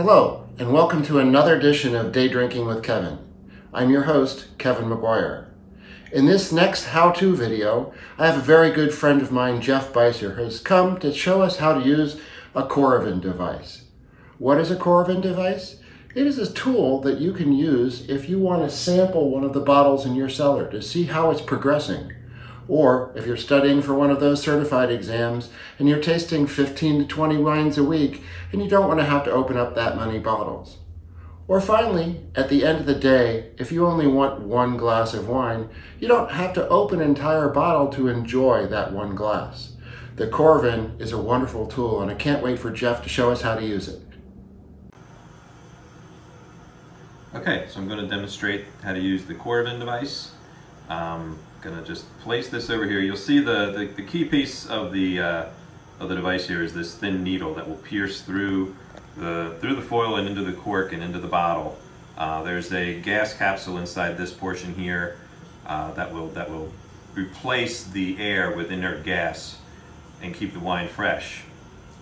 Hello, and welcome to another edition of Day Drinking with Kevin. I'm your host, Kevin McGuire. In this next how-to video, I have a very good friend of mine, Jeffery Bicer, who has come to show us how to use a Coravin device. What is a Coravin device? It is a tool that you can use if you want to sample one of the bottles in your cellar to see how it's progressing. Or if you're studying for one of those certified exams and you're tasting 15 to 20 wines a week and you don't want to have to open up that many bottles. Or finally, at the end of the day, if you only want one glass of wine, you don't have to open an entire bottle to enjoy that one glass. The Coravin is a wonderful tool, and I can't wait for Jeff to show us how to use it. Okay, so I'm going to demonstrate how to use the Coravin device. I'm going to just place this over here. You'll see the key piece of the device here is this thin needle that will pierce through the foil and into the cork and into the bottle. There's a gas capsule inside this portion here that will replace the air with inert gas and keep the wine fresh,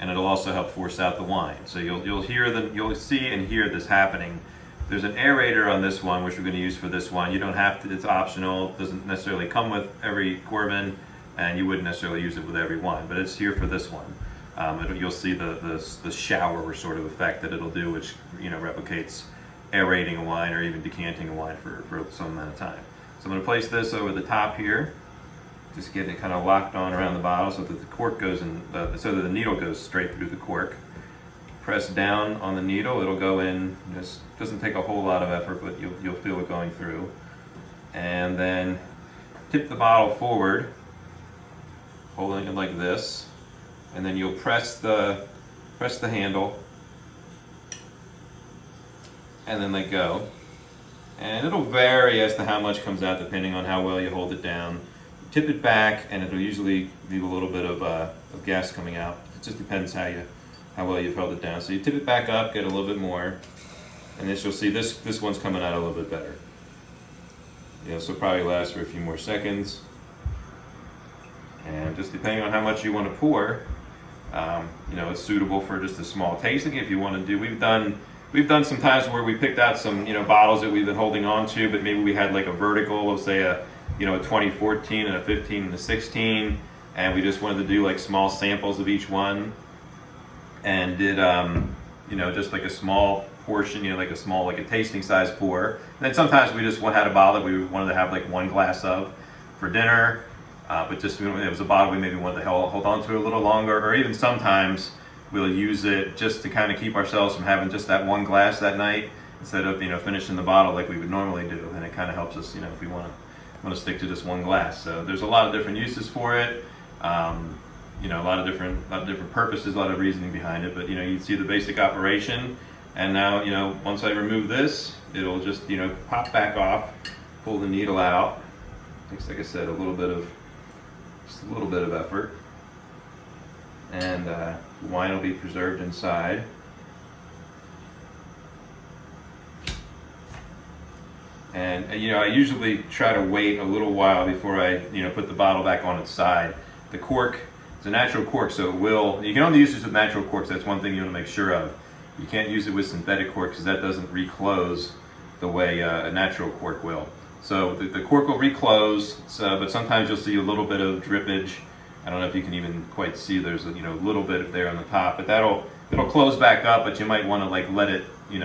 and it'll also help force out the wine. So you'll see and hear this happening. There's an aerator on this one, which we're going to use for this one. You don't have to, it's optional. It doesn't necessarily come with every Coravin, and you wouldn't necessarily use it with every one, but it's here for this one. You'll see the shower sort of effect that it'll do, which replicates aerating a wine or even decanting a wine for some amount of time. So I'm going to place this over the top here, just get it kind of locked on around the bottle so that the cork goes in, so that the needle goes straight through the cork. Press down on the needle, it'll go in. Just doesn't take a whole lot of effort, but you'll feel it going through. And then tip the bottle forward, holding it like this, and then you'll press the handle, and then let go. And it'll vary as to how much comes out depending on how well you hold it down. Tip it back, and it'll usually leave a little bit of gas coming out. It just depends how well you've held it down. So you tip it back up, get a little bit more, and then you'll see this one's coming out a little bit better. So probably last for a few more seconds. And just depending on how much you want to pour, it's suitable for just a small tasting. If you want to do, we've done some times where we picked out some bottles that we've been holding on to, but maybe we had like a vertical of say a 2014 and a 15 and a 16, and we just wanted to do like small samples of each one. And did just like a small portion, like a tasting size pour. And then sometimes we just had a bottle that we wanted to have like one glass of for dinner, but just it was a bottle we maybe wanted to hold on to a little longer, or even sometimes we'll use it just to kind of keep ourselves from having just that one glass that night instead of finishing the bottle like we would normally do. And it kind of helps us if we want to stick to just one glass. So there's a lot of different uses for it. A lot of different purposes, a lot of reasoning behind it, but you see the basic operation. And now once I remove this, it'll just pop back off, pull the needle out. Takes, like I said, a little bit of effort, and the wine will be preserved inside. And I usually try to wait a little while before I put the bottle back on its side. The cork, it's a natural cork, so you can only use this with natural corks. That's one thing you want to make sure of. You can't use it with synthetic cork because that doesn't reclose the way a natural cork will. So the cork will reclose, but sometimes you'll see a little bit of drippage. I don't know if you can even quite see. There's a little bit there on the top, but it'll close back up. But you might want to let it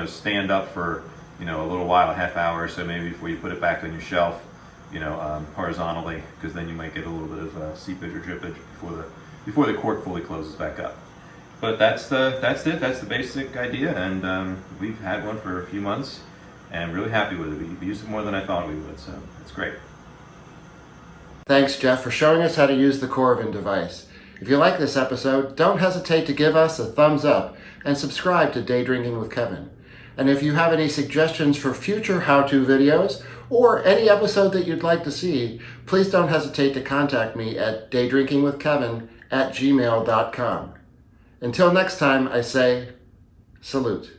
stand up for a little while, a half hour or so maybe before you put it back on your shelf. Horizontally, because then you might get a little bit of seepage or drippage before the cork fully closes back up. But that's it. That's the basic idea, and we've had one for a few months, and really happy with it. We used it more than I thought we would, so it's great. Thanks, Jeff, for showing us how to use the Coravin device. If you like this episode, don't hesitate to give us a thumbs up and subscribe to Day Drinking with Kevin. And if you have any suggestions for future how-to videos or any episode that you'd like to see, please don't hesitate to contact me at daydrinkingwithkevin@gmail.com. Until next time, I say, salute.